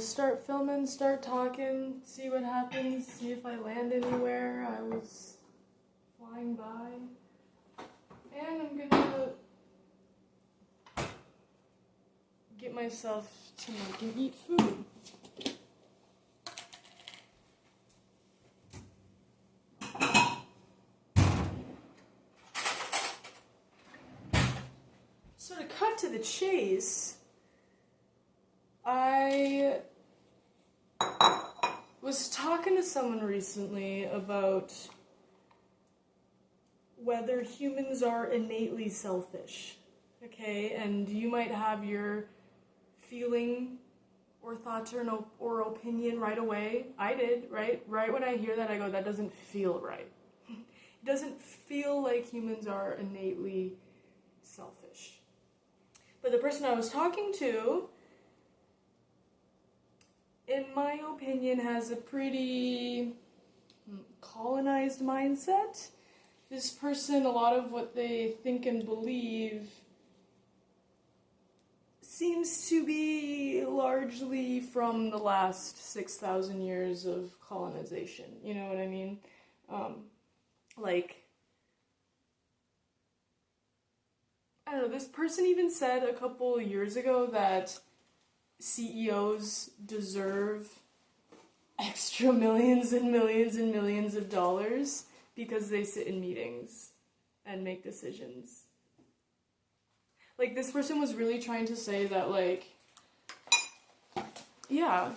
start filming, start talking, see what happens, see if I land anywhere. I was flying by. And I'm gonna get myself to make and eat food. So to cut to the chase, I was talking to someone recently about whether humans are innately selfish, okay? And you might have your feeling or thoughts or opinion right away. I did, right? Right when I hear that, I go, that doesn't feel right. It doesn't feel like humans are innately selfish. But the person I was talking to, in my opinion, has a pretty colonized mindset. This person, a lot of what they think and believe seems to be largely from the last 6,000 years of colonization. You know what I mean? I don't know, this person even said a couple years ago that CEOs deserve extra millions and millions and millions of dollars because they sit in meetings and make decisions. Like, this person was really trying to say that, like, yeah,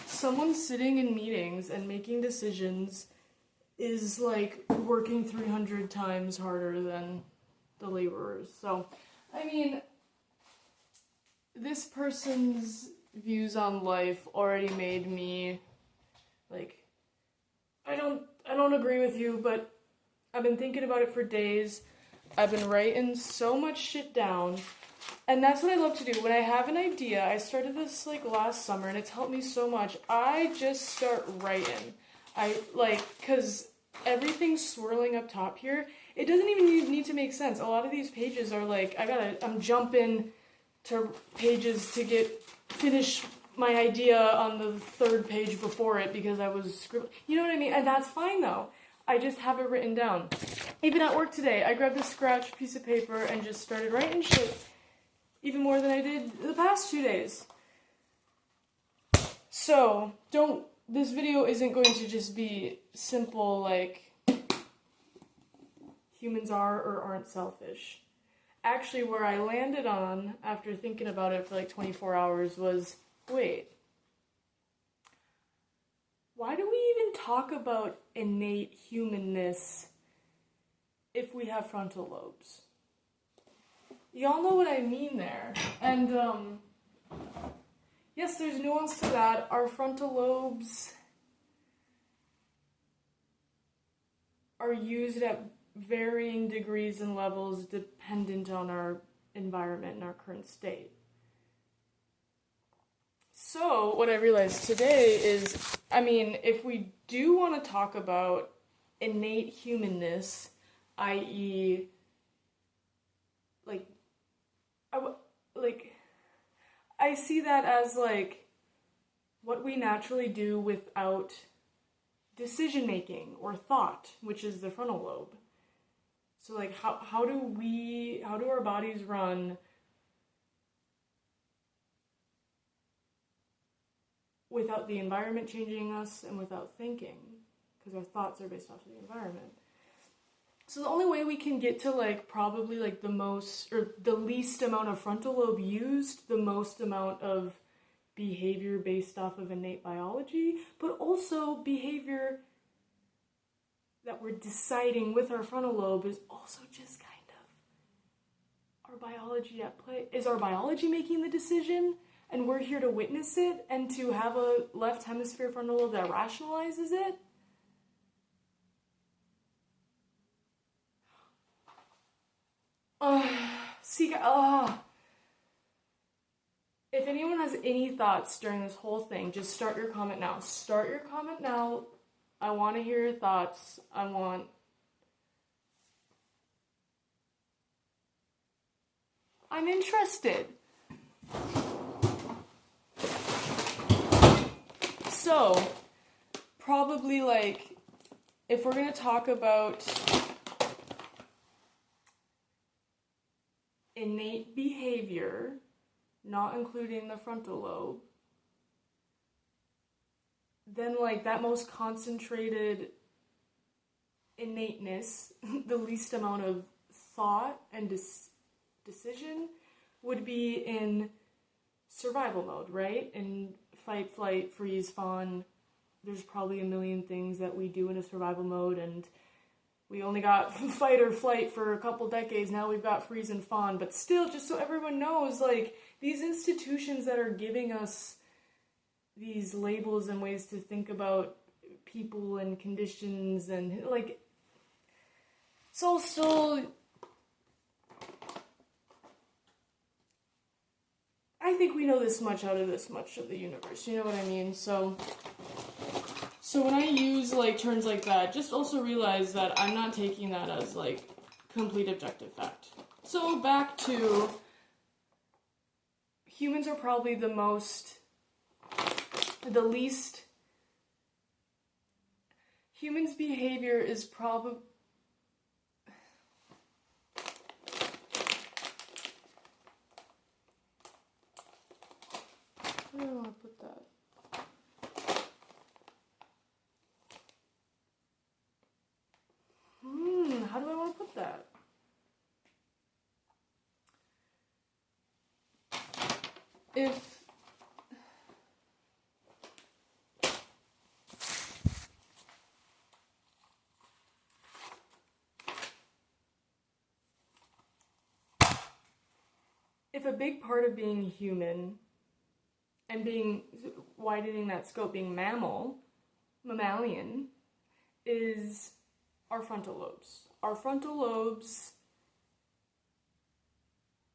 someone sitting in meetings and making decisions is, like, working 300 times harder than the laborers. So, I mean, this person's views on life already made me, like, I don't agree with you, but I've been thinking about it for days. I've been writing so much shit down, and that's what I love to do. When I have an idea, I started this, like, last summer, and it's helped me so much. I just start writing. Because everything's swirling up top here. It doesn't even need to make sense. A lot of these pages are, like, I'm jumping to pages to finish my idea on the third page before it because I was scribbling. You know what I mean? And that's fine, though. I just have it written down. Even at work today, I grabbed a scratch piece of paper and just started writing shit. Even more than I did the past 2 days. So, this video isn't going to just be simple, like, humans are or aren't selfish. Actually, where I landed on, after thinking about it for like 24 hours, was, wait, why do we even talk about innate humanness if we have frontal lobes? Y'all know what I mean there. And, yes, there's nuance to that. Our frontal lobes are used at varying degrees and levels dependent on our environment and our current state. So, what I realized today is, I mean, if we do want to talk about innate humanness, i.e., I see that as, like, what we naturally do without decision-making or thought, which is the frontal lobe. So, like, how do our bodies run without the environment changing us and without thinking? Because our thoughts are based off of the environment. So the only way we can get to, like, probably, like, the most, or the least amount of frontal lobe used, the most amount of behavior based off of innate biology, but also behavior that we're deciding with our frontal lobe is also just kind of our biology at play. Is our biology making the decision, and we're here to witness it, and to have a left hemisphere frontal lobe that rationalizes it? If anyone has any thoughts during this whole thing, just start your comment now. Start your comment now. I want to hear your thoughts. I'm interested. So, probably like, if we're going to talk about innate behavior, not including the frontal lobe, then like that most concentrated innateness, the least amount of thought and decision would be in survival mode, right? In fight, flight, freeze, fawn. There's probably a million things that we do in a survival mode, and we only got fight or flight for a couple decades. Now we've got freeze and fawn. But still, just so everyone knows, like, these institutions that are giving us these labels and ways to think about people and conditions and, like, it's all still... I think we know this much out of this much of the universe, you know what I mean? So when I use, like, terms like that, just also realize that I'm not taking that as, like, complete objective fact. So back to, humans are probably the least, humans' behavior is probably, where do I want to put that? How do I want to put that? If a big part of being human and being, widening that scope, being mammalian, is our frontal lobes. Our frontal lobes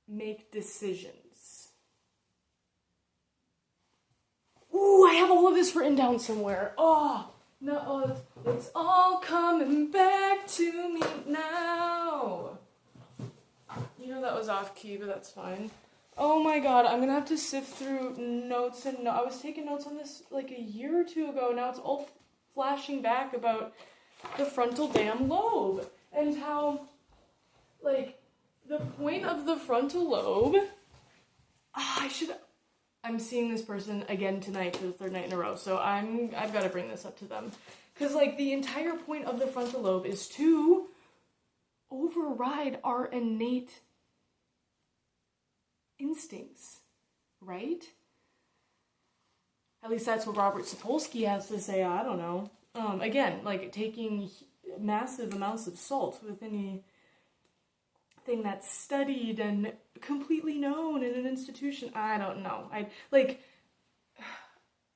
make decisions. Ooh, I have all of this written down somewhere. Oh, no, it's all coming back to me now. You know that was off key, but that's fine. Oh my god, I'm gonna have to sift through notes and I was taking notes on this like a year or two ago. Now it's all flashing back about the frontal damn lobe and how, like, the point of the frontal lobe. I'm seeing this person again tonight for the third night in a row, so I've got to bring this up to them, because like the entire point of the frontal lobe is to override our innate instincts, right? At least that's what Robert Sapolsky has to say. I don't know. Again, like taking massive amounts of salt with anything that's studied and completely known in an institution. I don't know.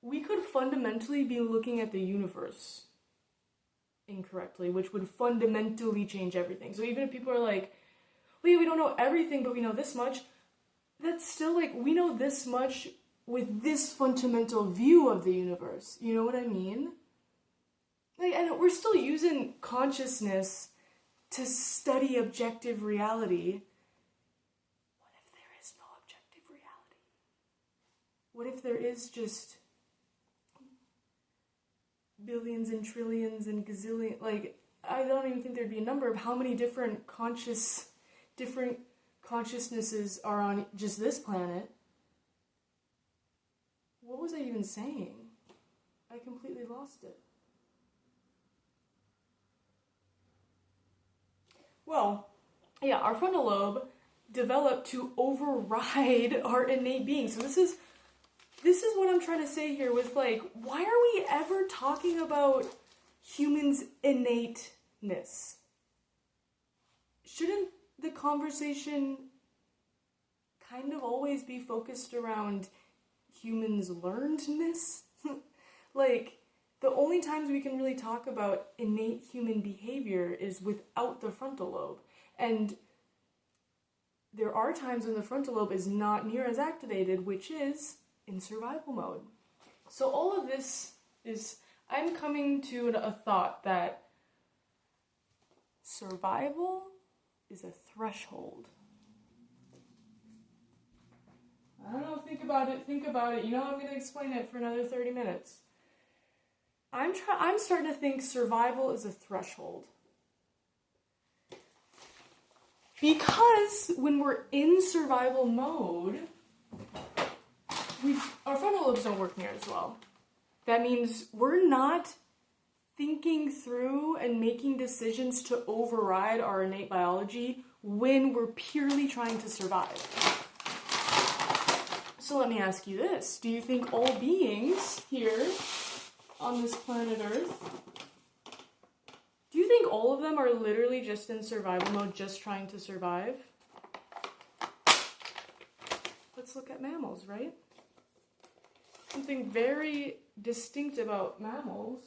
We could fundamentally be looking at the universe incorrectly, which would fundamentally change everything. So even if people are like, well, we don't know everything, but we know this much, that's still like, we know this much with this fundamental view of the universe. You know what I mean? Like, and we're still using consciousness to study objective reality. What if there is no objective reality? What if there is just billions and trillions and gazillion, like, I don't even think there'd be a number of how many different consciousnesses are on just this planet. What was I even saying? I completely lost it. Well, yeah, our frontal lobe developed to override our innate being. So this is what I'm trying to say here with, like, why are we ever talking about humans' innateness? Shouldn't the conversation kind of always be focused around humans' learnedness? Like, the only times we can really talk about innate human behavior is without the frontal lobe. And there are times when the frontal lobe is not near as activated, which is in survival mode. So all of this is, I'm coming to a thought that survival is a threshold. I don't know, think about it. You know, I'm going to explain it for another 30 minutes. I'm starting to think survival is a threshold. Because when we're in survival mode, our frontal lobes don't work near as well. That means we're not thinking through and making decisions to override our innate biology when we're purely trying to survive. So let me ask you this. Do you think all beings here on this planet Earth, do you think all of them are literally just in survival mode, just trying to survive? Let's look at mammals, right? Something very distinct about mammals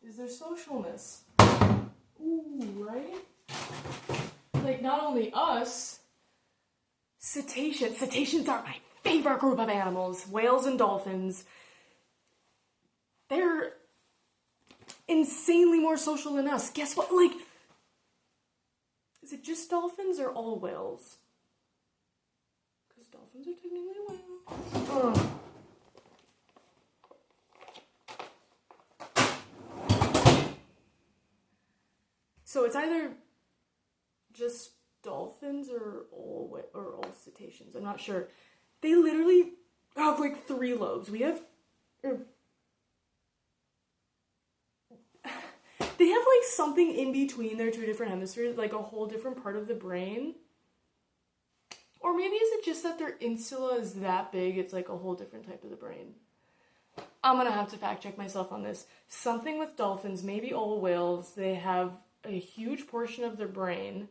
is their socialness. Ooh, right? Like, not only us, cetaceans are my favorite group of animals, whales and dolphins. They're insanely more social than us. Guess what? Like, is it just dolphins or all whales? Because dolphins are technically whales. So it's either just dolphins or all cetaceans. I'm not sure. They literally have like 3 lobes. They have like something in between their 2 different hemispheres, like a whole different part of the brain. Or maybe is it just that their insula is that big, it's like a whole different type of the brain? I'm gonna have to fact check myself on this. Something with dolphins, maybe all whales, they have a huge portion of their brain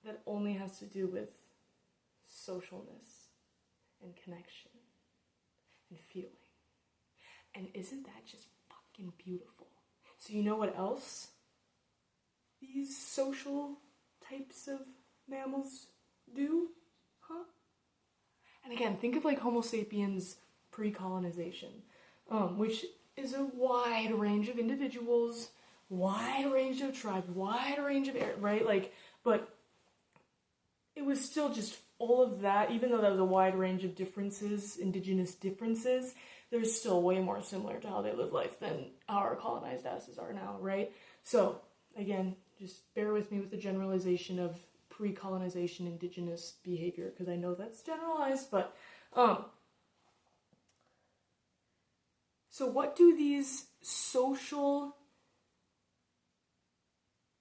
that only has to do with socialness and connection and feeling. And isn't that just fucking beautiful? So you know what else these social types of mammals do? Huh? And again, think of like Homo sapiens pre-colonization, which is a wide range of individuals, wide range of tribes, wide range of, right? Like, but it was still just all of that, even though that was a wide range of differences, indigenous differences, they're still way more similar to how they live life than how our colonized asses are now, right? So, again, just bear with me with the generalization of pre-colonization indigenous behavior, because I know that's generalized, but, so what do these social,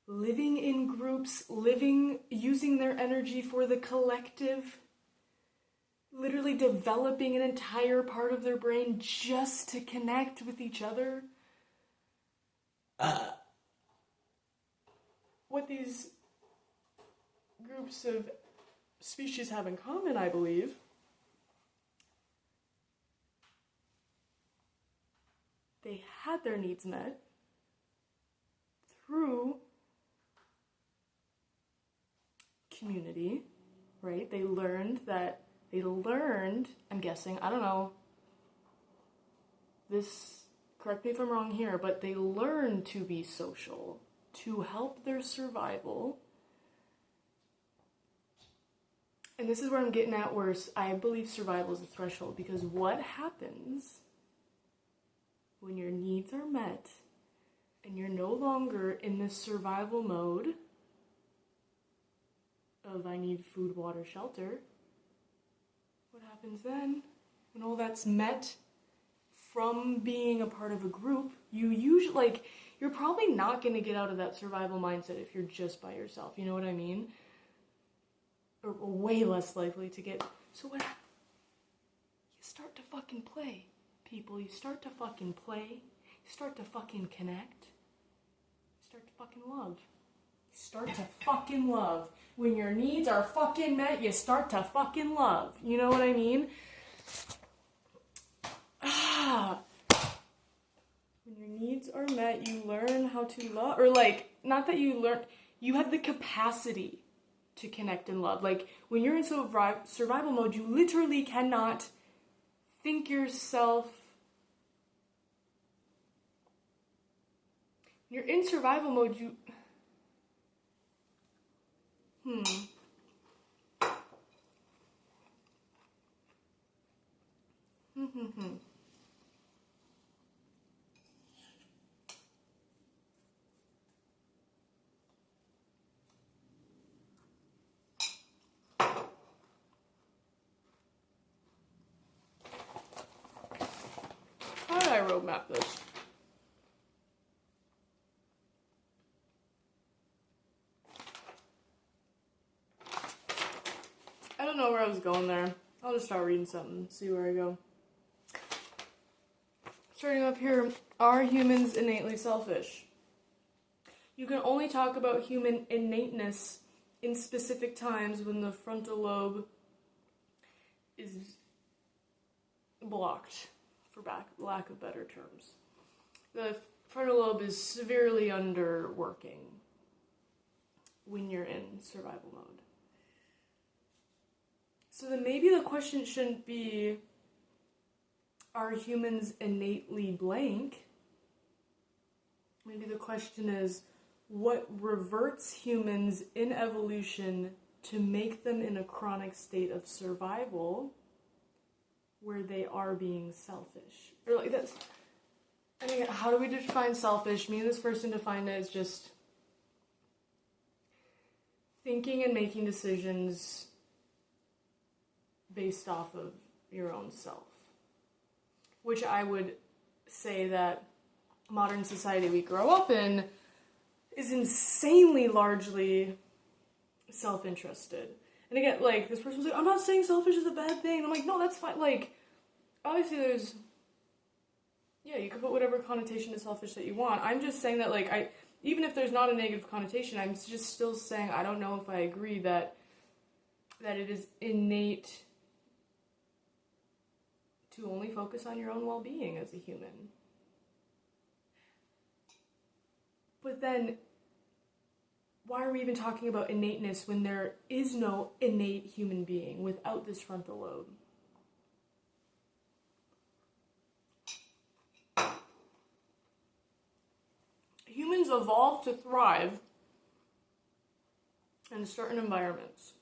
living in groups, using their energy for the collective, literally developing an entire part of their brain just to connect with each other? What these groups of species have in common, I believe, they had their needs met through community, right? They learned, I'm guessing, I don't know, correct me if I'm wrong here, but they learned to be social to help their survival. And this is where I'm getting at, where I believe survival is a threshold, because what happens when your needs are met and you're no longer in this survival mode of I need food, water, shelter? What happens then when all that's met from being a part of a group? You're probably not going to get out of that survival mindset if you're just by yourself. You know what I mean? Or way less likely to get. So what? You start to fucking play, people. You start to fucking play. You start to fucking connect. You start to fucking love. You start to fucking love. When your needs are fucking met, you start to fucking love. You know what I mean? When your needs are met, you learn how to love. Or not that you learn, you have the capacity to connect and love. Like, when you're in survival mode, you literally cannot think yourself. When you're in survival mode, roadmap this. I don't know where I was going there. I'll just start reading something, see where I go. Starting off here, are humans innately selfish? You can only talk about human innateness in specific times when the frontal lobe is blocked, for lack of better terms. The frontal lobe is severely underworking when you're in survival mode. So then maybe the question shouldn't be, are humans innately blank? Maybe the question is, what reverts humans in evolution to make them in a chronic state of survival where they are being selfish? Or like that's, I mean, how do we define selfish? Me and this person defined it as just thinking and making decisions based off of your own self. Which I would say that modern society we grow up in is insanely largely self-interested. And again, like, this person was like, I'm not saying selfish is a bad thing. And I'm like, no, that's fine. Like, obviously there's, yeah, you can put whatever connotation to selfish that you want. I'm just saying that, like, even if there's not a negative connotation, I'm just still saying I don't know if I agree that it is innate to only focus on your own well-being as a human. But then, why are we even talking about innateness when there is no innate human being without this frontal lobe? Humans evolved to thrive in certain environments.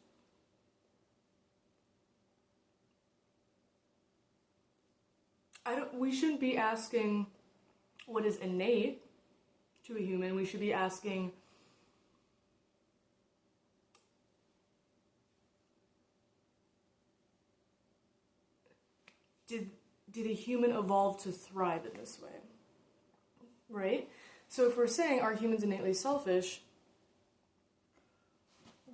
We shouldn't be asking what is innate to a human. We should be asking, did a human evolve to thrive in this way? Right? So if we're saying, are humans innately selfish,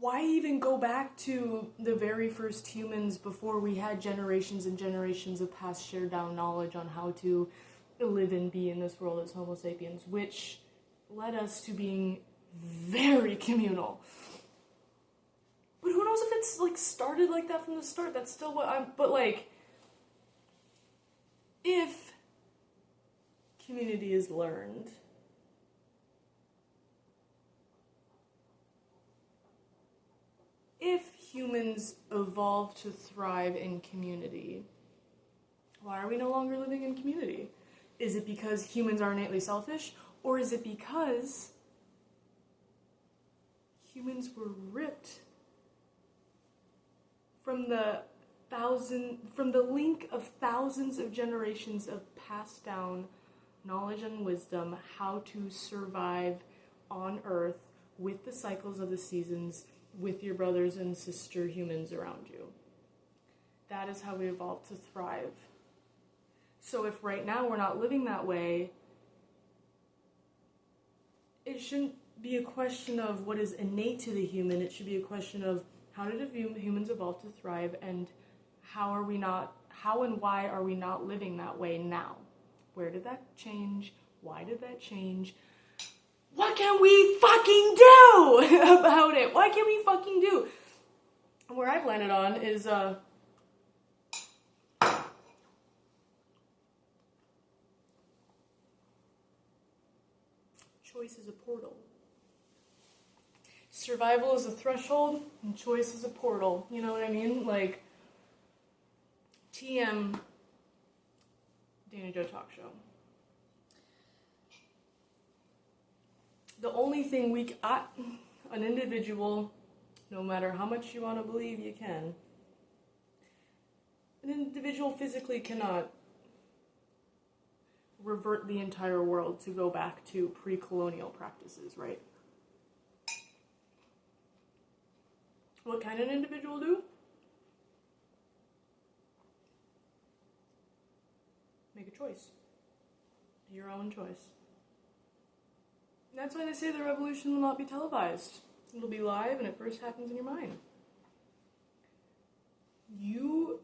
why even go back to the very first humans before we had generations and generations of past shared down knowledge on how to live and be in this world as Homo sapiens, which led us to being very communal. But who knows if it's, like, started like that from the start? That's still but, like, if community is learned, if humans evolve to thrive in community, why are we no longer living in community? Is it because humans are innately selfish? Or is it because humans were ripped from the link of thousands of generations of passed down knowledge and wisdom, how to survive on Earth with the cycles of the seasons, with your brothers and sister humans around you? That is how we evolved to thrive. So if right now we're not living that way, it shouldn't be a question of what is innate to the human. It should be a question of how did humans evolve to thrive, and how and why are we not living that way now? Where did that change? Why did that change? What can we fucking do about it? What can we fucking do? Where I've landed on is, choice is a portal. Survival is a threshold, and choice is a portal. You know what I mean? Like, TM, Dana Joe Talk Show. The only thing an individual, no matter how much you want to believe you can, an individual physically cannot revert the entire world to go back to pre-colonial practices, right? What can an individual do? Make a choice. Your own choice. That's why they say the revolution will not be televised. It'll be live and it first happens in your mind. You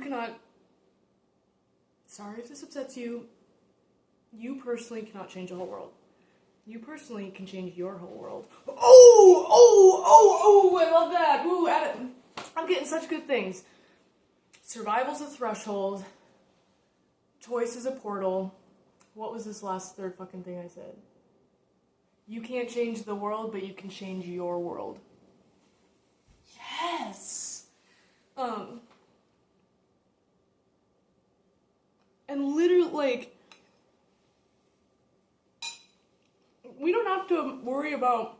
cannot, sorry if this upsets you, you personally cannot change the whole world. You personally can change your whole world. Oh, I love that. Ooh, I'm getting such good things. Survival's a threshold. Choice is a portal. What was this last third fucking thing I said? You can't change the world, but you can change your world. Yes! And literally, like, we don't have to worry about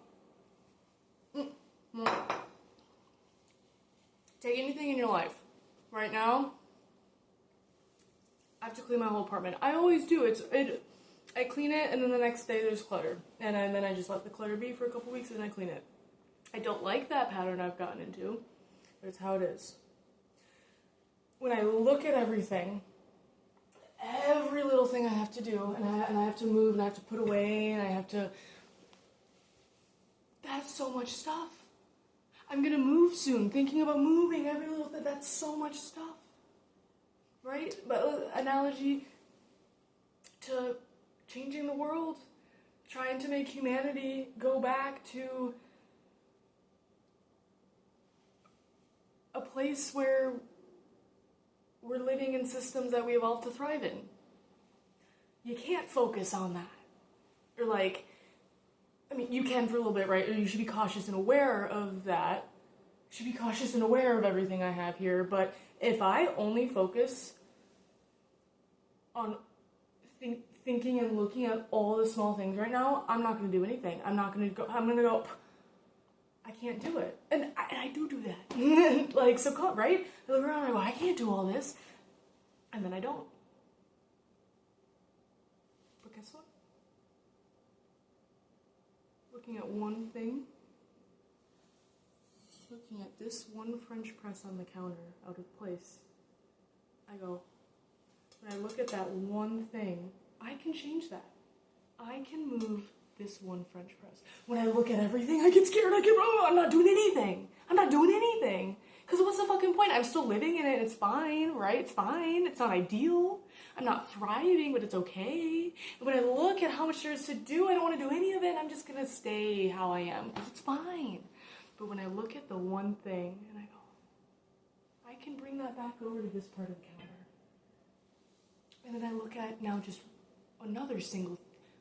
take anything in your life. Right now, I have to clean my whole apartment. I always do. I clean it, and then the next day there's clutter. And then I just let the clutter be for a couple weeks, and then I clean it. I don't like that pattern I've gotten into, but it's how it is. When I look at everything, every little thing I have to do, and I have to move, and I have to put away, and I have to... That's so much stuff. I'm gonna move soon, thinking about moving every little thing. That's so much stuff. Right? But analogy to changing the world, trying to make humanity go back to a place where we're living in systems that we evolved to thrive in. You can't focus on that. Or like, I mean, you can for a little bit, right? Or you should be cautious and aware of that. You should be cautious and aware of everything I have here. But if I only focus on thinking and looking at all the small things right now, I'm not going to do anything. I'm going to go, I can't do it. And I do that. Like, so, right? I look around and I go, I can't do all this. And then I don't. But guess what? Looking at one thing, looking at this one French press on the counter out of place, I go, when I look at that one thing, I can change that. I can move this one French press. When I look at everything, I get scared. I'm not doing anything. Because what's the fucking point? I'm still living in it. It's fine, right? It's fine. It's not ideal. I'm not thriving, but it's okay. And when I look at how much there is to do, I don't want to do any of it. I'm just going to stay how I am because it's fine. But when I look at the one thing and I go, I can bring that back over to this part of the counter. And then I look at now just another single,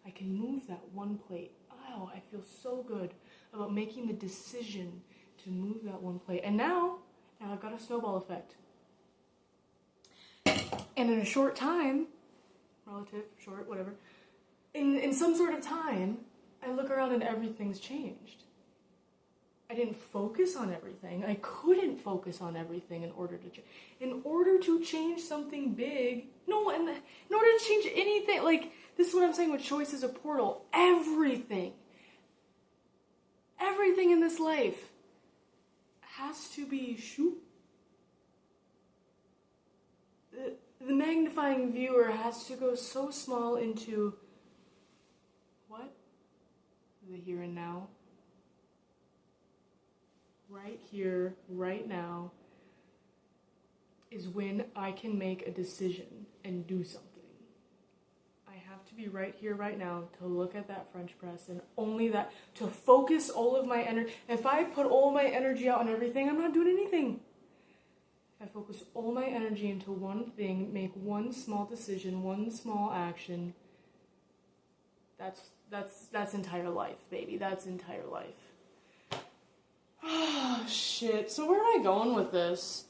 I can move that one plate. Oh, I feel so good about making the decision to move that one plate. And now I've got a snowball effect. And in a short time, relative, short, whatever, in some sort of time, I look around and everything's changed. I didn't focus on everything. I couldn't focus on everything in order to change something big. No, in order to change anything, like, this is what I'm saying with choice is a portal. Everything in this life has to be the magnifying viewer has to go so small into what? The here and now. Right here, right now, is when I can make a decision and do something. I have to be right here, right now, to look at that French press, and only that, to focus all of my energy. If I put all my energy out on everything, I'm not doing anything. If I focus all my energy into one thing, make one small decision, one small action, that's entire life, baby. That's entire life. Oh, shit. So where am I going with this?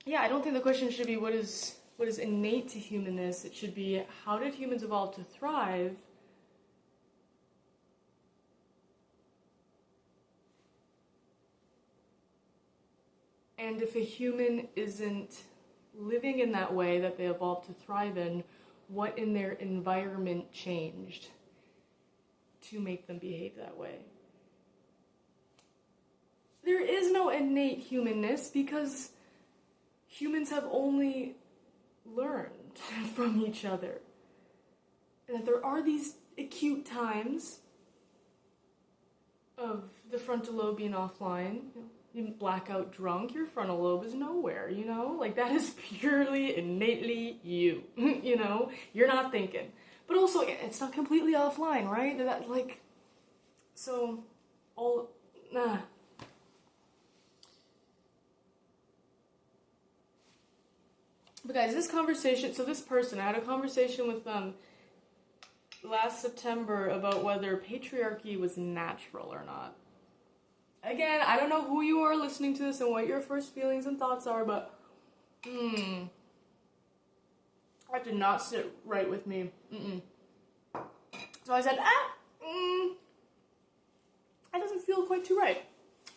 Yeah, I don't think the question should be what is innate to humanness. It should be, how did humans evolve to thrive? And if a human isn't living in that way that they evolved to thrive in, what in their environment changed to make them behave that way? There is no innate humanness because humans have only learned from each other. And that there are these acute times of the frontal lobe being offline. You blackout drunk, your frontal lobe is nowhere, Like, that is purely, innately you, You're not thinking. But also, it's not completely offline, right? But guys, this conversation, I had a conversation with them last September about whether patriarchy was natural or not. Again, I don't know who you are listening to this and what your first feelings and thoughts are, but that did not sit right with me. So I said, that doesn't feel quite too right.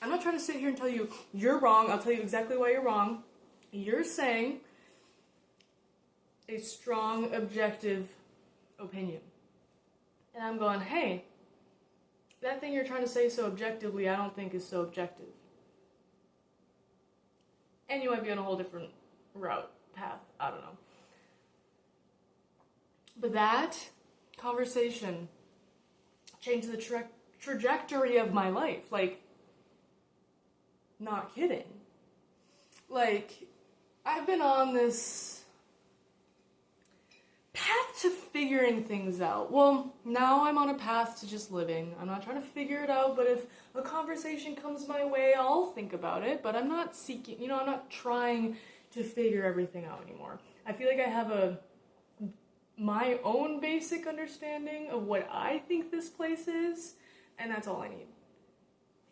I'm not trying to sit here and tell you, you're wrong. I'll tell you exactly why you're wrong. You're saying a strong, objective opinion. And I'm going, hey, that thing you're trying to say so objectively, I don't think is so objective. And you might be on a whole different path, I don't know. But that conversation changed the trajectory of my life. Like, not kidding. Like, I've been on this path to figuring things out. Well, now I'm on a path to just living. I'm not trying to figure it out, but if a conversation comes my way, I'll think about it, but I'm not seeking, I'm not trying to figure everything out anymore. I feel like I have my own basic understanding of what I think this place is, and that's all I need.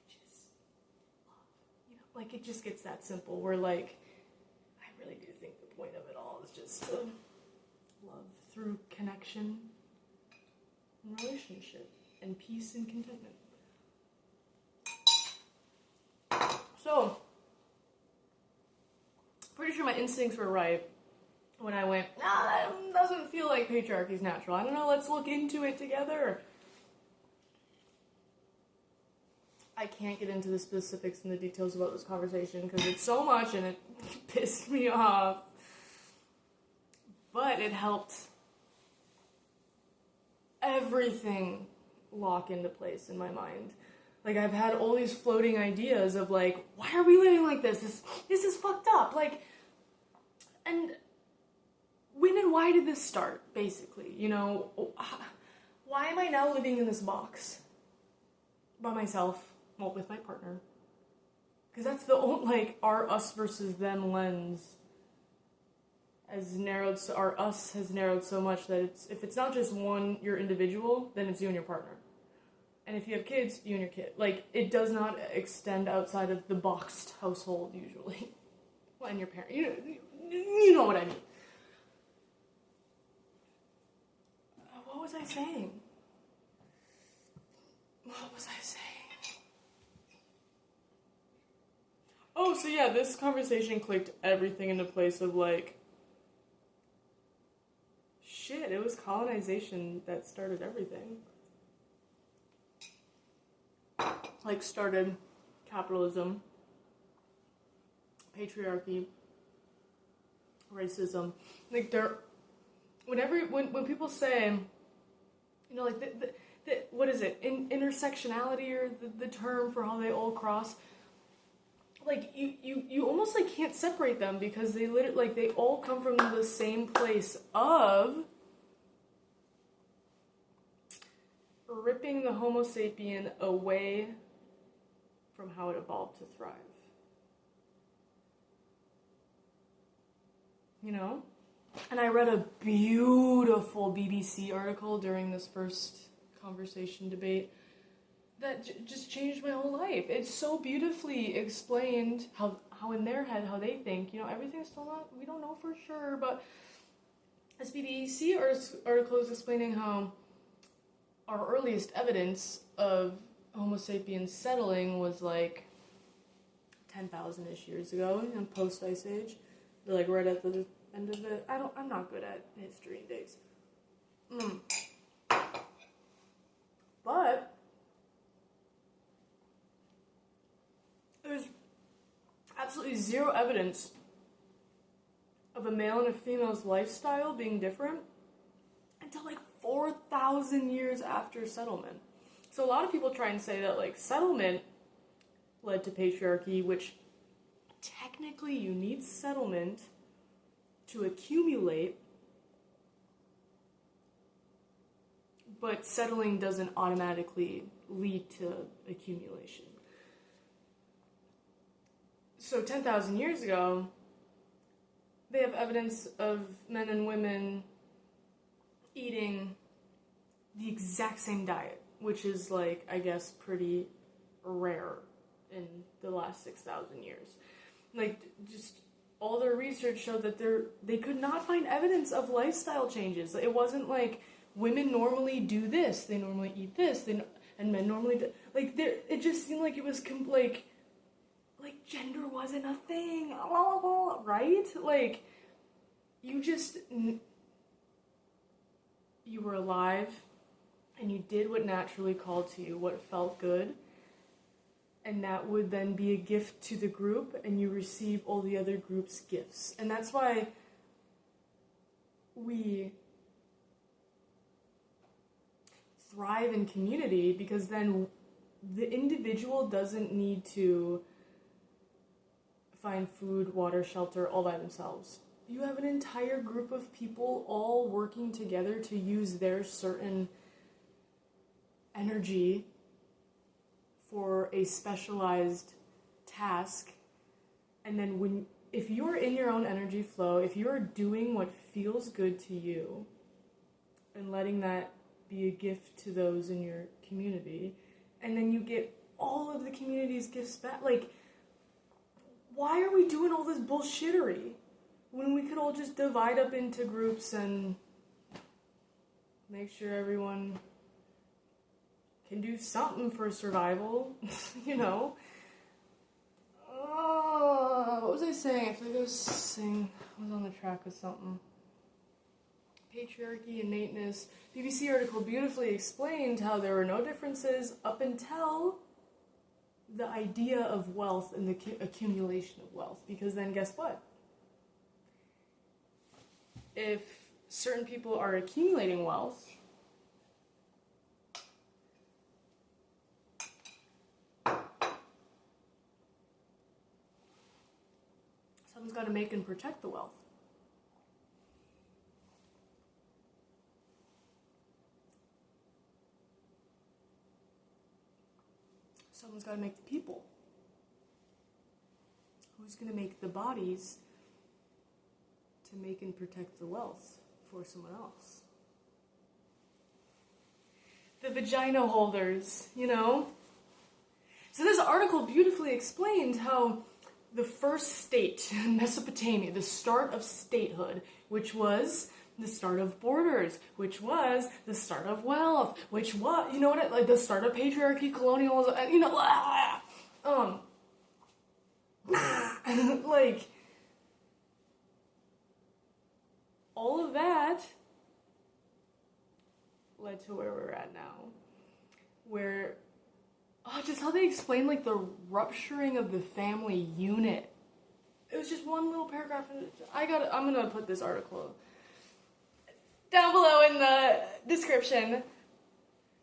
Which is love. Like, it just gets that simple, where, like, I really do think the point of it all is just to love through connection and relationship and peace and contentment. So, pretty sure my instincts were right when I went, that doesn't feel like patriarchy's natural. I don't know, let's look into it together. I can't get into the specifics and the details about this conversation because it's so much and it pissed me off. But it helped everything lock into place in my mind. Like, I've had all these floating ideas of, like, why are we living like this? This is fucked up. Like, and when and why did this start, basically? Why am I now living in this box? By myself, well, with my partner. Because that's the only, our us versus them lens our us has narrowed so much that if it's not just one, you're individual, then it's you and your partner. And if you have kids, you and your kid. Like, it does not extend outside of the boxed household, usually. Well, and your parent. You know what I mean. What was I saying? Oh, so yeah, this conversation clicked everything into place of, like, shit, it was colonization that started everything. Like, started capitalism, patriarchy, racism. Like, when people say, like, what is it, intersectionality, or the term for how they all cross, like, you almost, like, can't separate them, because they literally, like, they all come from the same place of ripping the Homo sapien away from how it evolved to thrive. And I read a beautiful BBC article during this first conversation debate that just changed my whole life. It's so beautifully explained how in their head, how they think. Everything's still not, we don't know for sure, but this BBC article is explaining how our earliest evidence of Homo sapiens settling was like 10,000-ish years ago, post-Ice Age. They're like right at the end of it. I'm not good at history and dates. But there's absolutely zero evidence of a male and a female's lifestyle being different until like 4,000 years after settlement. So a lot of people try and say that like settlement led to patriarchy, which technically you need settlement to accumulate, but settling doesn't automatically lead to accumulation. So 10,000 years ago, they have evidence of men and women eating the exact same diet, which is like, I guess, pretty rare in the last 6,000 years. Like, just all their research showed that they could not find evidence of lifestyle changes. It wasn't like women normally do this, they normally eat this, and men normally do, like, it just seemed like it was like gender wasn't a thing, right? Like, you were alive, and you did what naturally called to you, what felt good, and that would then be a gift to the group, and you receive all the other group's gifts. And that's why we thrive in community, because then the individual doesn't need to find food, water, shelter all by themselves. You have an entire group of people all working together to use their certain energy for a specialized task. And then if you're in your own energy flow, if you're doing what feels good to you and letting that be a gift to those in your community, and then you get all of the community's gifts back, like, why are we doing all this bullshittery when we could all just divide up into groups and make sure everyone can do something for survival, you know? What was I saying? I feel like I was on the track with something. Patriarchy, innateness. BBC article beautifully explained how there were no differences up until the idea of wealth and the accumulation of wealth. Because then guess what? If certain people are accumulating wealth, someone's got to make and protect the wealth. Someone's got to make the people. Who's going to make the bodies to make and protect the wealth for someone else? The vagina holders, you know? So this article beautifully explained how the first state, Mesopotamia, the start of statehood, which was the start of borders, which was the start of wealth, which was, you know what, like the start of patriarchy, colonialism, you know, like, all of that led to where we're at now, where, just how they explain, like, the rupturing of the family unit. It was just one little paragraph, and I'm gonna put this article down below in the description,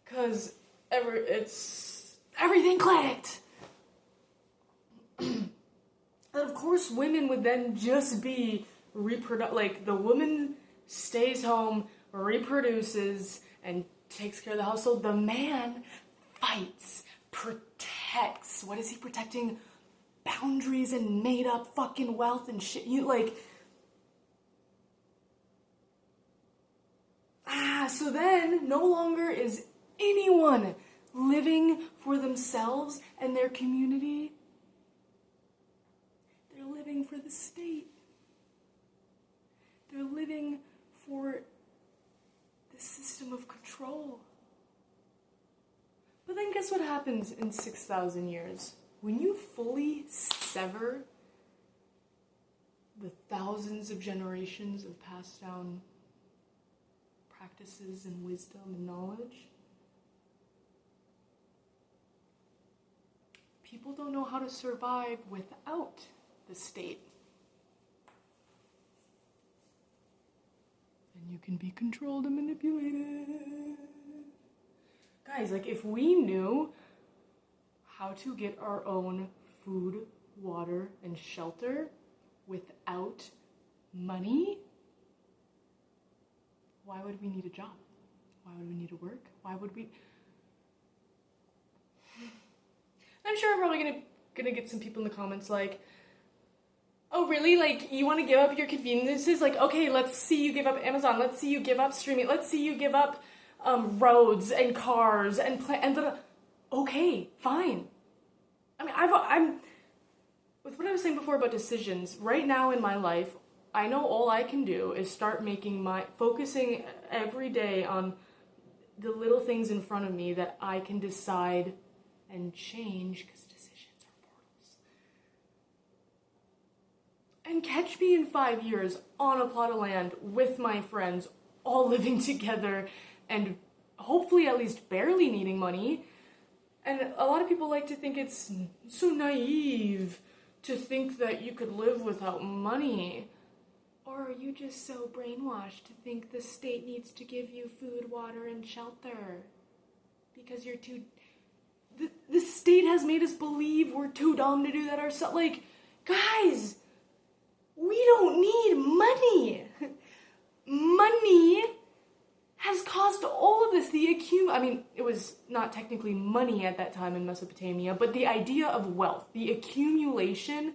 because everything clicked. And of course women would then just be like, the woman stays home, reproduces, and takes care of the household. The man fights, protects. What is he protecting? Boundaries and made up fucking wealth and shit. So then no longer is anyone living for themselves and their community. They're living for the state. They're living for the system of control. But then guess what happens in 6,000 years? When you fully sever the thousands of generations of passed down practices and wisdom and knowledge, people don't know how to survive without the state. And you can be controlled and manipulated. Guys, like, if we knew how to get our own food, water, and shelter without money, why would we need a job? Why would we need to work? Why would we? I'm sure I'm probably gonna get some people in the comments like, oh really? Like, you want to give up your conveniences? Like, okay, let's see you give up Amazon. Let's see you give up streaming. Let's see you give up roads and cars and okay, fine. I mean, I'm with what I was saying before about decisions. Right now in my life, I know all I can do is start focusing every day on the little things in front of me that I can decide and change, because decisions are portals. And catch me in 5 years on a plot of land with my friends, all living together and hopefully at least barely needing money. And a lot of people like to think it's so naive to think that you could live without money. Or are you just so brainwashed to think the state needs to give you food, water, and shelter? Because you're too... The state has made us believe we're too dumb to do that ourselves. Like, guys, we don't need money. Money has caused all of this. I mean, it was not technically money at that time in Mesopotamia, but the idea of wealth, the accumulation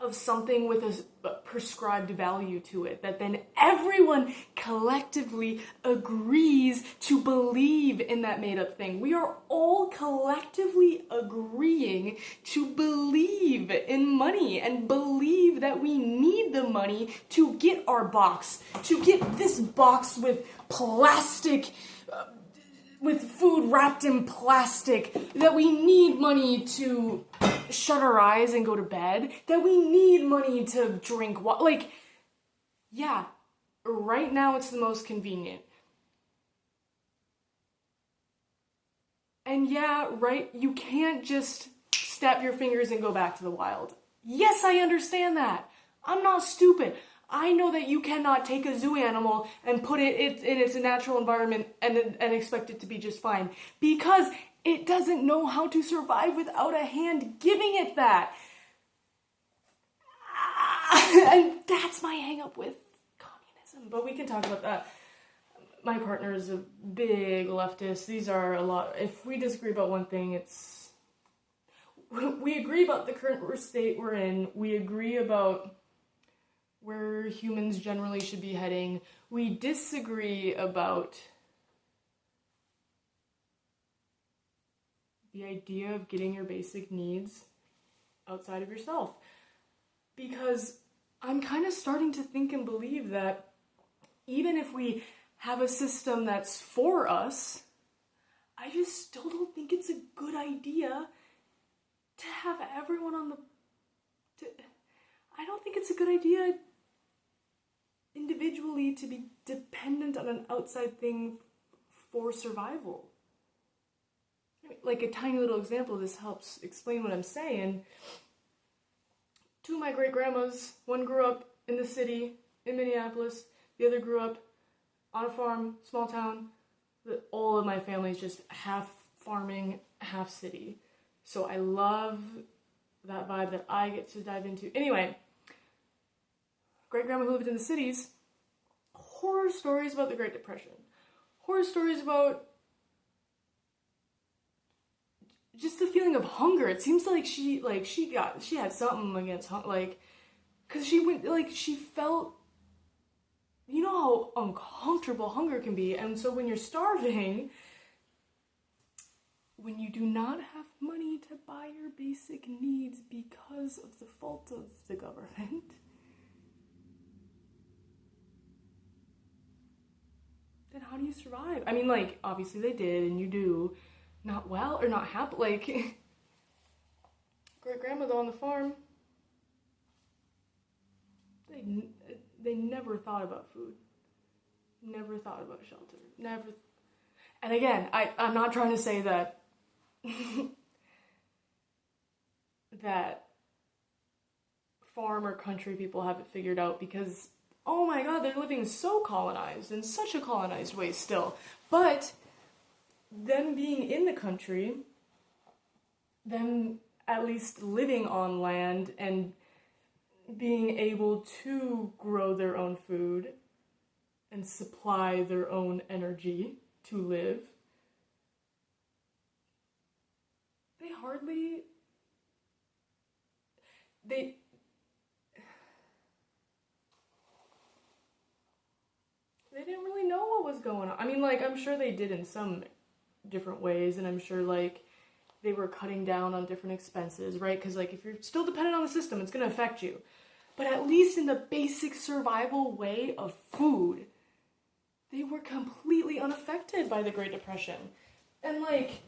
of something with a prescribed value to it, that then everyone collectively agrees to believe in that made-up thing. We are all collectively agreeing to believe in money and believe that we need the money to get our box, to get this box with plastic, with food wrapped in plastic, that we need money to shut our eyes and go to bed, that we need money to drink water. Like, yeah, right now it's the most convenient. And yeah, right, you can't just snap your fingers and go back to the wild. Yes, I understand that. I'm not stupid. I know that you cannot take a zoo animal and put it in its natural environment and expect it to be just fine, because it doesn't know how to survive without a hand giving it that. And that's my hang up with communism. But we can talk about that. My partner is a big leftist. These are a lot. If we disagree about one thing, it's... We agree about the current state we're in. We agree about where humans generally should be heading. We disagree about the idea of getting your basic needs outside of yourself. Because I'm kind of starting to think and believe that even if we have a system that's for us, I just still don't think it's a good idea to have everyone I don't think it's a good idea individually to be dependent on an outside thing for survival. Like a tiny little example, this helps explain what I'm saying. Two of my great-grandmas, one grew up in the city, in Minneapolis, the other grew up on a farm, small town. All of my family is just half farming, half city. So I love that vibe that I get to dive into. Anyway, great-grandma who lived in the cities, horror stories about the Great Depression. Horror stories about just the feeling of hunger. It seems like she had something against hunger, cause she felt, you know how uncomfortable hunger can be. And so when you're starving, when you do not have money to buy your basic needs because of the fault of the government, then how do you survive? I mean, obviously they did, and you do. Not well, or not happy, great-grandmother on the farm, they never thought about food, never thought about shelter, never, and again, I'm not trying to say that, that farm or country people have it figured out, because oh my god, they're living so colonized, in such a colonized way still. But them being in the country, them at least living on land and being able to grow their own food and supply their own energy to live, they hardly, they didn't really know what was going on. I mean, like, I'm sure they did in some different ways, and I'm sure, like, they were cutting down on different expenses, right? Because, like, if you're still dependent on the system, it's going to affect you. But at least in the basic survival way of food, they were completely unaffected by the Great Depression. And, like,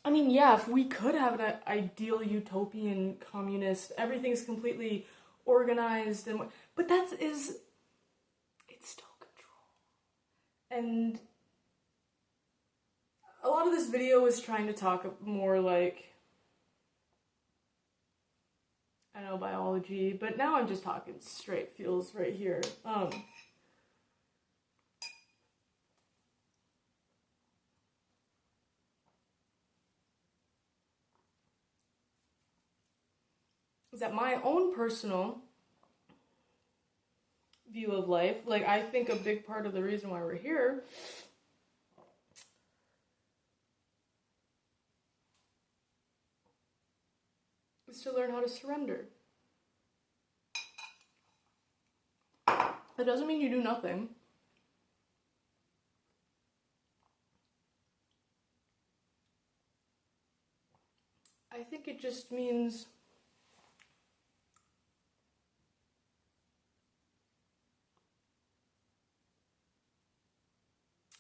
I mean, yeah, if we could have an ideal utopian communist, everything's completely organized, and but it's still control. And a lot of this video is trying to talk more like, I know, biology, but now I'm just talking straight feels right here. Is that my own personal view of life? Like, I think a big part of the reason why we're here is to learn how to surrender. That doesn't mean you do nothing. I think it just means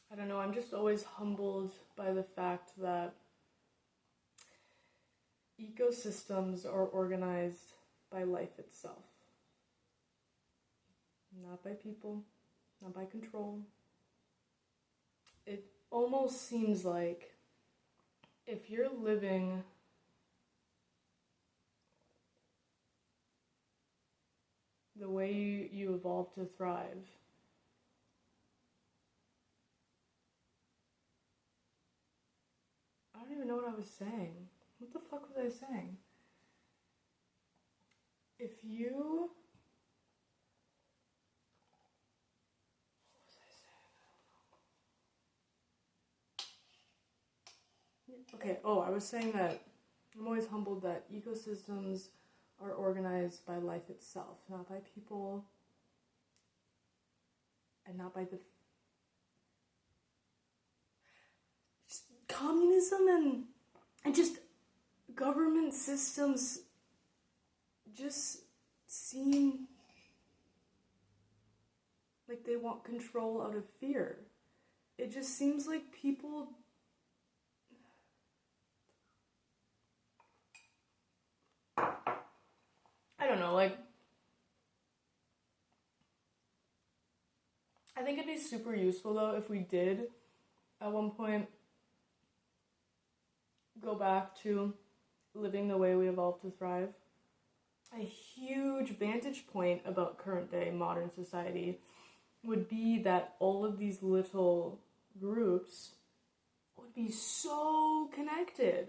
I don't know, I'm just always humbled by the fact that ecosystems are organized by life itself. Not by people, not by control. It almost seems like if you're living the way you evolved to thrive, I don't even know what I was saying. What the fuck was I saying? If you... What was I saying? Okay, I was saying that I'm always humbled that ecosystems are organized by life itself, not by people, and not by the just communism and just government systems just seem like they want control out of fear. It just seems like people I don't know, like, I think it'd be super useful, though, if we did, at one point, go back to living the way we evolved to thrive. A huge vantage point about current-day modern society would be that all of these little groups would be so connected.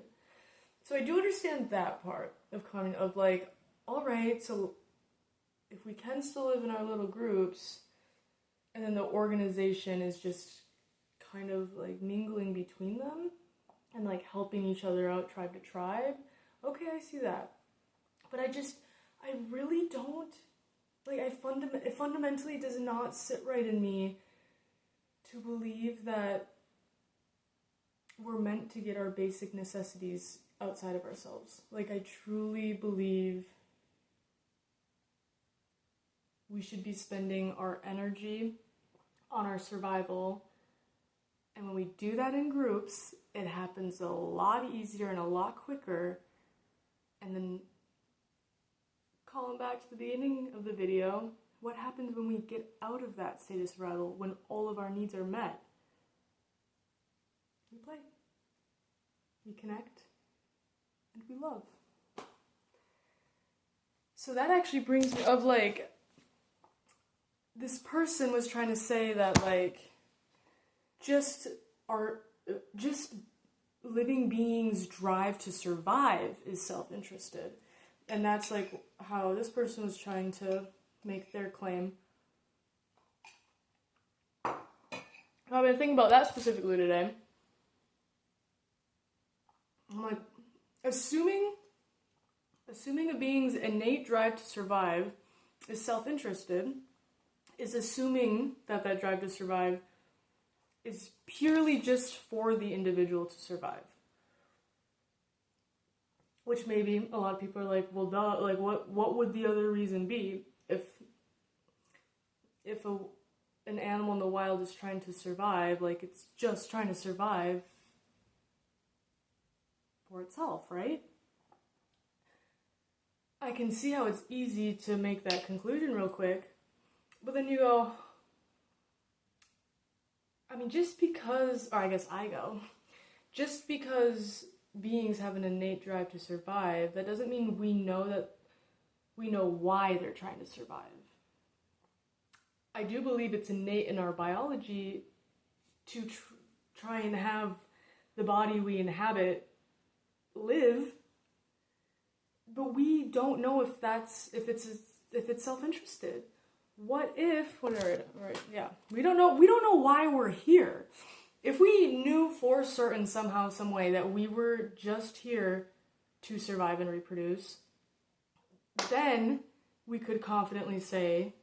So I do understand that part of like, all right, so if we can still live in our little groups, and then the organization is just kind of like mingling between them and like helping each other out tribe to tribe, okay, I see that. But I really don't, like, it fundamentally does not sit right in me to believe that we're meant to get our basic necessities outside of ourselves. Like, I truly believe we should be spending our energy on our survival, and when we do that in groups, it happens a lot easier and a lot quicker. And then, calling back to the beginning of the video, what happens when we get out of that state of survival, when all of our needs are met? We play, we connect, and we love. So that actually brings me of like this person was trying to say that, like, just living beings' drive to survive is self-interested. And that's, like, how this person was trying to make their claim. I've been thinking about that specifically today. I'm like, assuming a being's innate drive to survive is self-interested, is assuming that drive to survive is purely just for the individual to survive. Which maybe a lot of people are like, well, duh, like, what would the other reason be if an animal in the wild is trying to survive, like, it's just trying to survive for itself, right? I can see how it's easy to make that conclusion real quick, but then you go, I mean, just because beings have an innate drive to survive, that doesn't mean we know why they're trying to survive. I do believe it's innate in our biology to try and have the body we inhabit live, but we don't know if it's self-interested. What if, we don't know why we're here. If we knew for certain somehow, some way that we were just here to survive and reproduce, then we could confidently say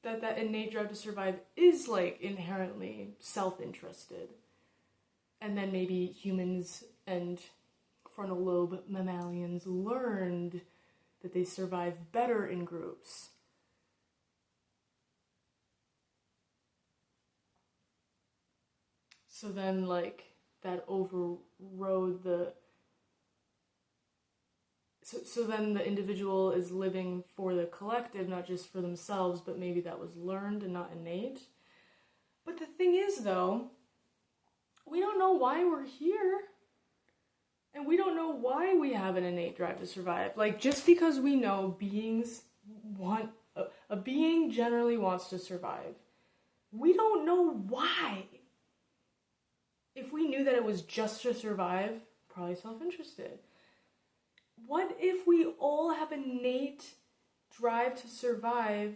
that innate drive to survive is, like, inherently self-interested. And then maybe humans and frontal lobe mammalians learned that they survive better in groups. So then, like, that overrode the... So then the individual is living for the collective, not just for themselves, but maybe that was learned and not innate. But the thing is, though, we don't know why we're here. And we don't know why we have an innate drive to survive. Like, just because we know a being generally wants to survive, we don't know why. If we knew that it was just to survive, probably self-interested. What if we all have an innate drive to survive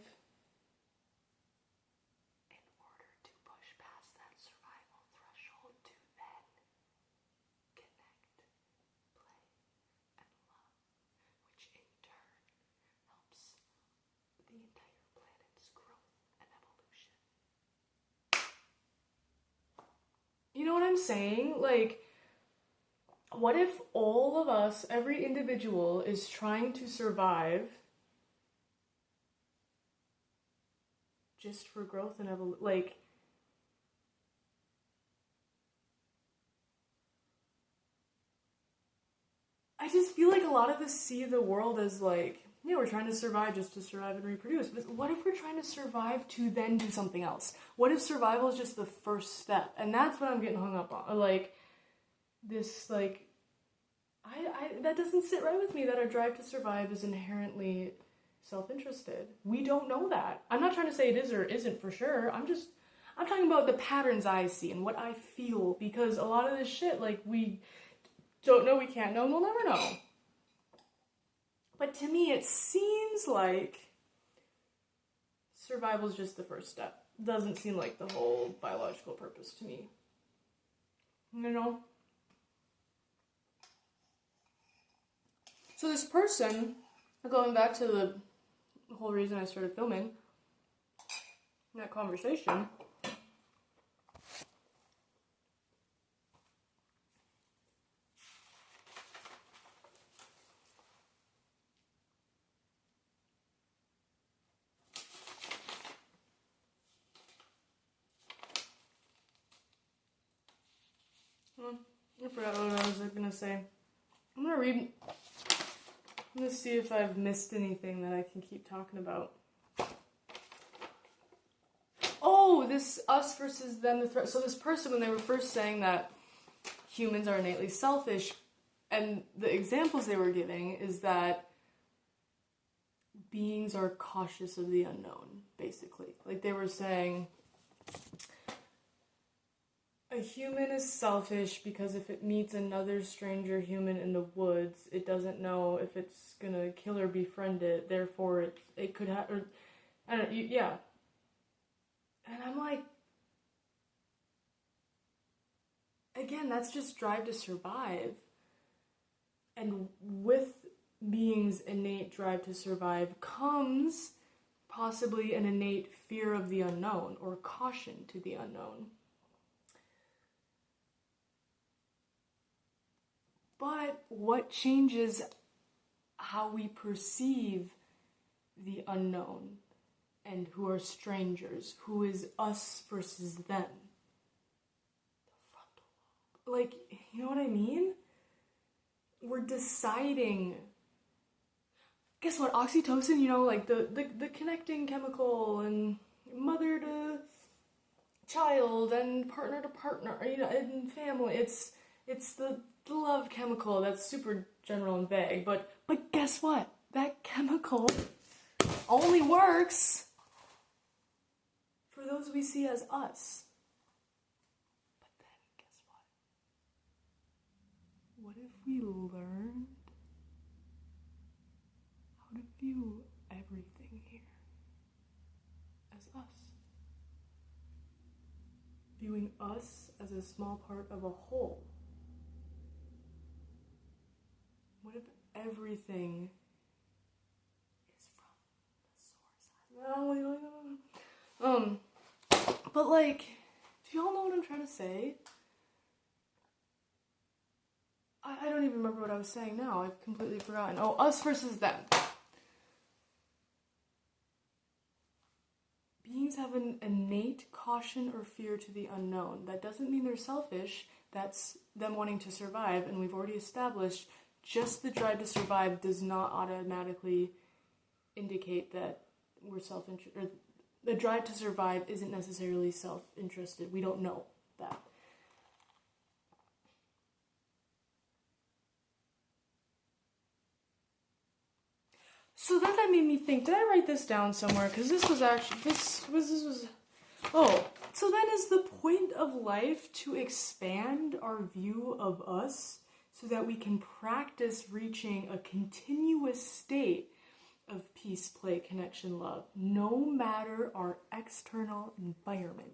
in order to push past that survival threshold to then connect, play, and love, which in turn helps the entire planet's growth and evolution? You know what I'm saying? Like, what if all of us, every individual, is trying to survive just for growth and evolution? Like, I just feel like a lot of us see the world as, like, yeah, we're trying to survive just to survive and reproduce. But what if we're trying to survive to then do something else? What if survival is just the first step? And that's what I'm getting hung up on. Like, this, like, that doesn't sit right with me, that our drive to survive is inherently self-interested. We don't know that. I'm not trying to say it is or isn't for sure. I'm talking about the patterns I see and what I feel, because a lot of this shit, like, we don't know, we can't know, and we'll never know. But to me, it seems like survival is just the first step. Doesn't seem like the whole biological purpose to me. You know? So this person, going back to the whole reason I started filming that conversation, I forgot what I was going to say. I'm going to see if I've missed anything that I can keep talking about. Oh, this us versus them, the threat. So this person, when they were first saying that humans are innately selfish, and the examples they were giving is that beings are cautious of the unknown, basically. Like they were saying, a human is selfish because if it meets another stranger human in the woods, it doesn't know if it's gonna kill or befriend it. Therefore, it could have. I don't. Yeah. And I'm like, again, that's just drive to survive. And with beings' innate drive to survive comes possibly an innate fear of the unknown or caution to the unknown. But what changes how we perceive the unknown and who are strangers? Who is us versus them? The frontal lobe. Like, you know what I mean? We're deciding. Guess what? Oxytocin, you know, like the connecting chemical, and mother to child and partner to partner, you know, and family. It's the love chemical that's super general and vague, but guess what? That chemical only works for those we see as us. But then guess what? What if we learned how to view everything here as us? Viewing us as a small part of a whole. What if everything is from the source? But like, do y'all know what I'm trying to say? I don't even remember what I was saying now. I've completely forgotten. Oh, us versus them. Beings have an innate caution or fear to the unknown. That doesn't mean they're selfish. That's them wanting to survive, and we've already established just the drive to survive does not automatically indicate that we're self-interested. Or the drive to survive isn't necessarily self-interested. We don't know that. So then that made me think, did I write this down somewhere? Because this was oh, so then is the point of life to expand our view of us so that we can practice reaching a continuous state of peace, play, connection, love, no matter our external environment.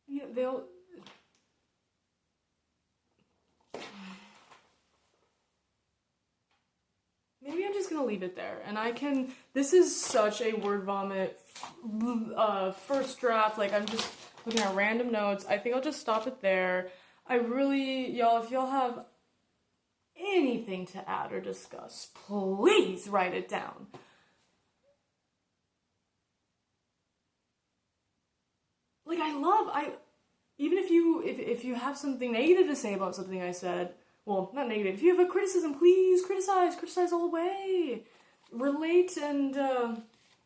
Yeah, maybe I'm just gonna leave it there, and this is such a word vomit first draft, like I'm just looking at random notes. I think I'll just stop it there. Y'all, if y'all have anything to add or discuss, please write it down. Like, even if you have something negative to say about something I said, well, not negative, if you have a criticism, please criticize all the way. Relate and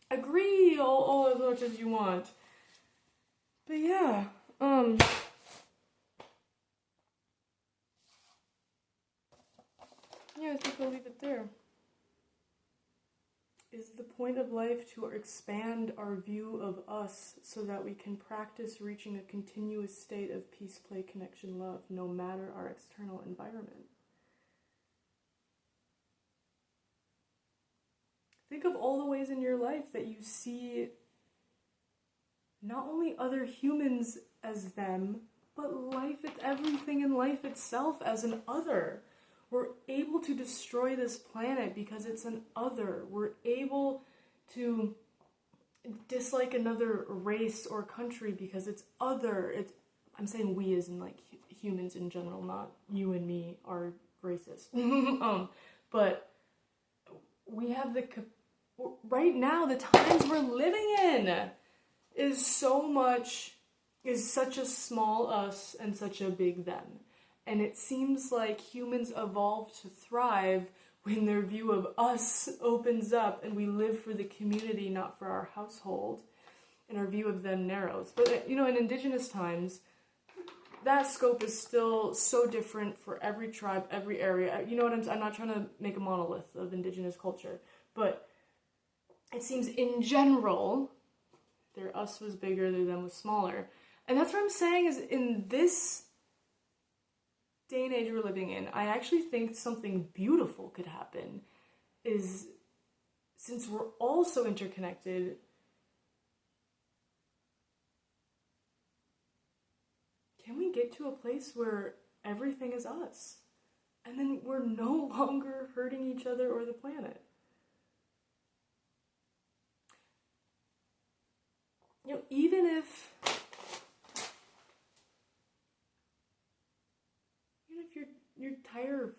agree all as much as you want. But yeah, yeah, I think I'll leave it there. Is the point of life to expand our view of us so that we can practice reaching a continuous state of peace, play, connection, love, no matter our external environment? Think of all the ways in your life that you see not only other humans as them, but everything in life itself as an other. We're able to destroy this planet because it's an other. We're able to dislike another race or country because it's other. I'm saying we as in like humans in general, not you and me are racist. But we have right now, the times we're living in is such a small us and such a big them. And it seems like humans evolve to thrive when their view of us opens up and we live for the community, not for our household, and our view of them narrows. But, in indigenous times, that scope is still so different for every tribe, every area. You know what I'm not trying to make a monolith of indigenous culture, but it seems in general, their us was bigger, their them was smaller. And that's what I'm saying is in this day and age we're living in, I actually think something beautiful could happen is, since we're all so interconnected, can we get to a place where everything is us? And then we're no longer hurting each other or the planet. You know, even if your tire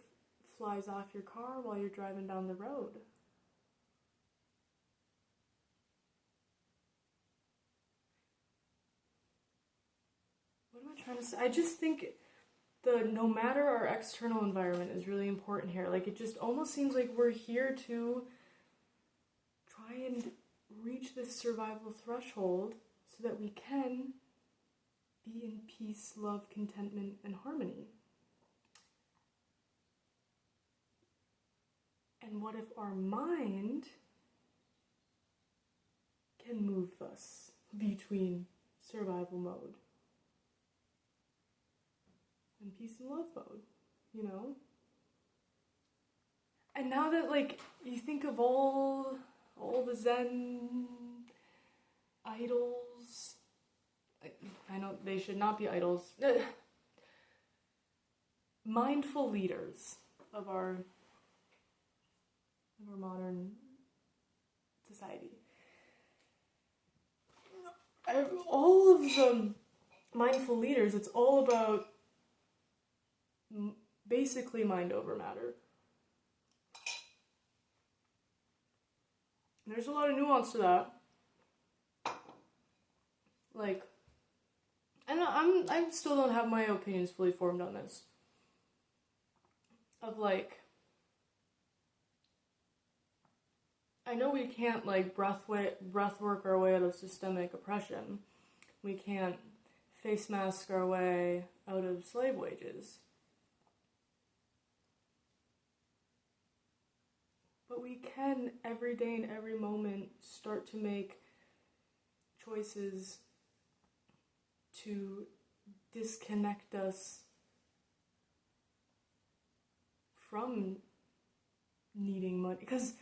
flies off your car while you're driving down the road. What am I trying to say? I just think no matter our external environment is really important here. Like, it just almost seems like we're here to try and reach this survival threshold so that we can be in peace, love, contentment, and harmony. And what if our mind can move us between survival mode and peace and love mode, you know? And now that, like, you think of all the Zen idols, I know they should not be idols, mindful leaders of our modern society. All of the mindful leaders, it's all about basically mind over matter. There's a lot of nuance to that. Like, and I still don't have my opinions fully formed on this. Of like, I know we can't like breath work our way out of systemic oppression. We can't face mask our way out of slave wages. But we can, every day and every moment, start to make choices to disconnect us from needing money. Because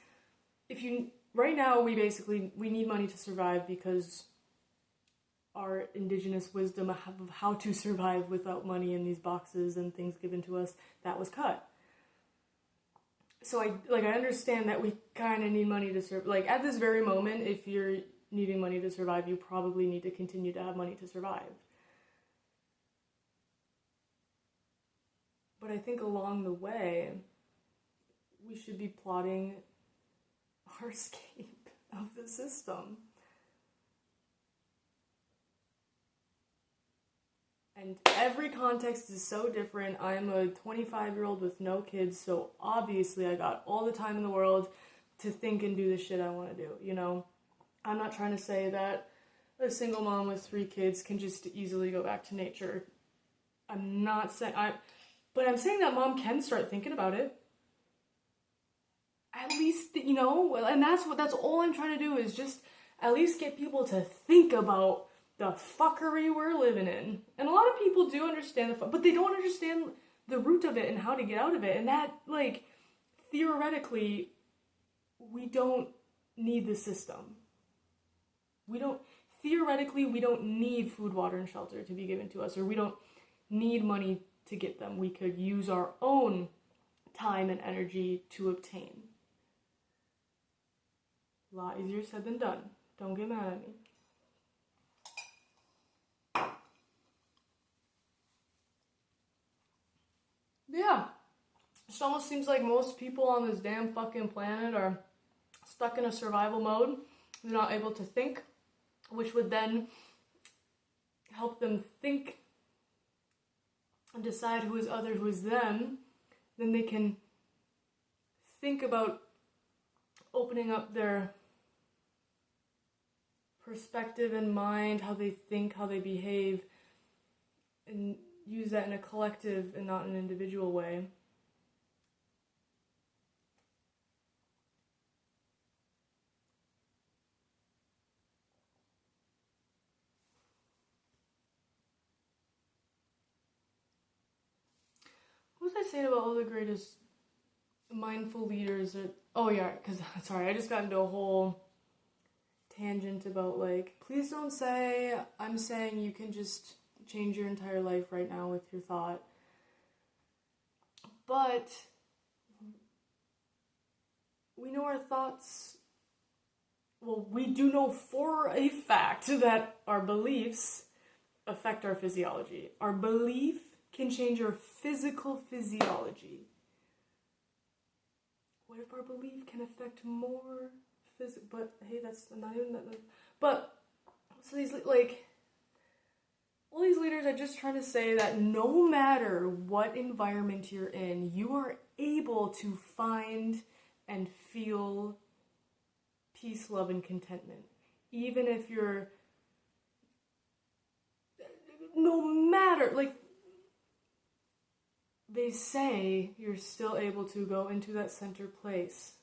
right now we need money to survive because our indigenous wisdom of how to survive without money in these boxes and things given to us, that was cut. So I understand that we kind of need money to survive. Like, at this very moment, if you're needing money to survive, you probably need to continue to have money to survive. But I think along the way, we should be plotting our escape of the system. And every context is so different. I'm a 25-year-old with no kids, so obviously I got all the time in the world to think and do the shit I want to do, you know? I'm not trying to say that a single mom with 3 kids can just easily go back to nature. I'm not saying... But I'm saying that mom can start thinking about it. At least, you know, and that's all I'm trying to do is just at least get people to think about the fuckery we're living in. And a lot of people do understand but they don't understand the root of it and how to get out of it. And that, like, theoretically, we don't need the system. Theoretically, we don't need food, water, and shelter to be given to us, or we don't need money to get them. We could use our own time and energy to obtain. A lot easier said than done. Don't get mad at me. Yeah. It almost seems like most people on this damn fucking planet are stuck in a survival mode. They're not able to think, which would then help them think and decide who is other, who is them. Then they can think about opening up their perspective and mind, how they think, how they behave, and use that in a collective and not an individual way. What was I saying about all the greatest mindful leaders that, oh yeah, because sorry, I just got into a whole tangent about like, please don't say I'm saying you can just change your entire life right now with your thought. But we know our thoughts, well, we do know for a fact that our beliefs affect our physiology. Our belief can change our physical physiology. What if our belief can affect more physical? But hey, that's not even that. But so these like all these leaders are just trying to say that no matter what environment you're in, you are able to find and feel peace, love, and contentment, even if you're no matter like. They say you're still able to go into that center place.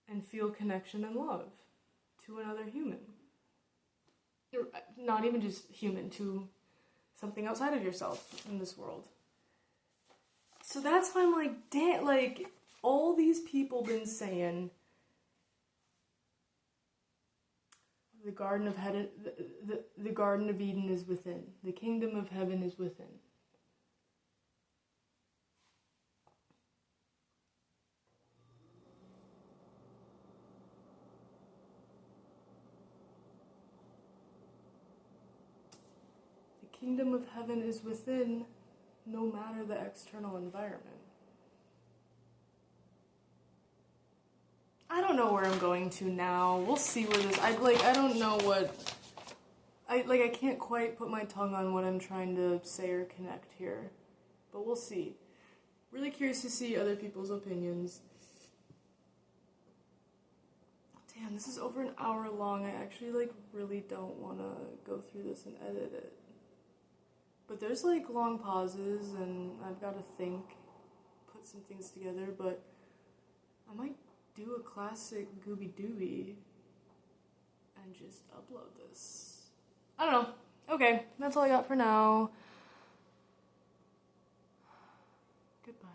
And feel connection and love to another human. Not even just human, to something outside of yourself in this world. So that's why I'm like, damn, like, all these people been saying the Garden of Eden, the Garden of Eden is within. The kingdom of heaven is within. The kingdom of heaven is within, no matter the external environment. I don't know where I'm going to now. We'll see where this. I don't know what. I can't quite put my tongue on what I'm trying to say or connect here, but we'll see. Really curious to see other people's opinions. Damn, this is over an hour long. I actually really don't want to go through this and edit it. But there's long pauses and I've got to think, put some things together, but I might do a classic Gooby Dooby and just upload this. I don't know. Okay, that's all I got for now. Goodbye.